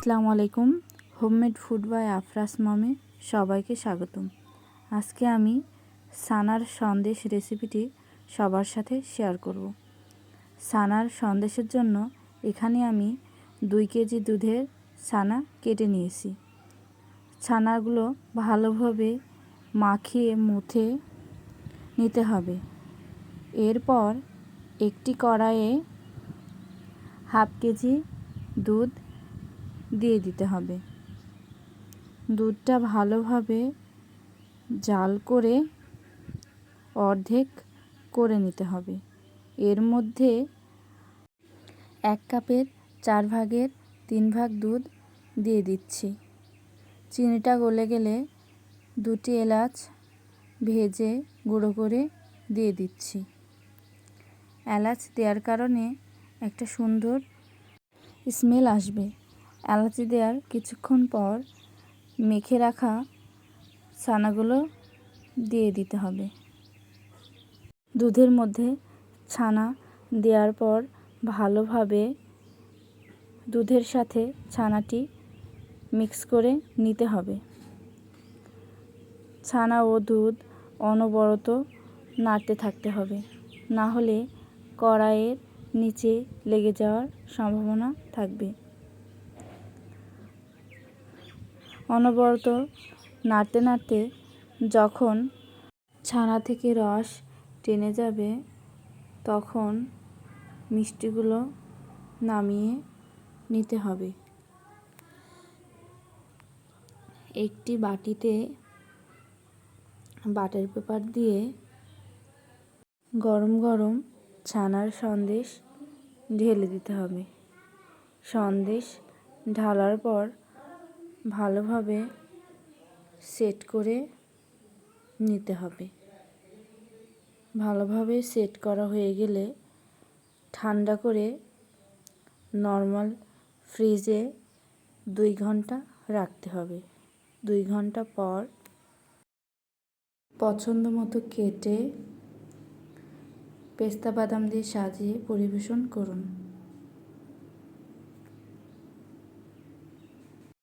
আসসালামু আলাইকুম। Homemade food by আফরাস মামে সবাইকে স্বাগতম। আজকে আমি সানার সন্দেশ রেসিপিটি সবার সাথে শেয়ার করব। সানার সন্দেশের জন্য এখানে আমি 2 কেজি দুধের ছানা কেটে নিয়েছি। ছানাগুলো ভালোভাবে মাখিয়ে মুথে নিতে হবে। এরপর একটি কড়াইয়ে 1/2 কেজি দুধ দিয়ে দিতে হবে। দুধটা ভালোভাবে জাল করে অর্ধেক করে নিতে হবে। এর মধ্যে 1 কাপের 4 ভাগের 3 ভাগ দুধ দিয়ে দিচ্ছি। চিনিটা গলে গেলে 2টি এলাচ ভেজে গুঁড়ো করে দিয়ে দিচ্ছি। এলাচ দেওয়ার কারণে একটা সুন্দর স্মেল আসবে। এলাচি দেওয়ার কিছুক্ষণ পর মেখে রাখা ছানাগুলো দিয়ে দিতে হবে। দুধের মধ্যে ছানা দেওয়ার পর ভালোভাবে দুধের সাথে ছানাটি মিক্স করে নিতে হবে। ছানা ও দুধ অনবরত নাড়তে থাকতে হবে, না হলে কড়াইয়ের নিচে লেগে যাওয়ার সম্ভাবনা থাকবে। অনবরত নাড়তে নাড়তে যখন ছানা থেকে রস টেনে যাবে তখন মিষ্টিগুলো নামিয়ে নিতে হবে। একটি বাটিতে বাটার পেপার দিয়ে গরম গরম ছানার সন্দেশ ঢেলে দিতে হবে। সন্দেশ ঢালার পর ভালোভাবে সেট করে নিতে হবে। ভালোভাবে সেট করা হয়ে গেলে ঠান্ডা করে নর্মাল ফ্রিজে 2 ঘন্টা রাখতে হবে। 2 ঘন্টা পর পছন্দ মতো কেটে পেস্তা বাদাম দিয়ে সাজিয়ে পরিবেশন করুন।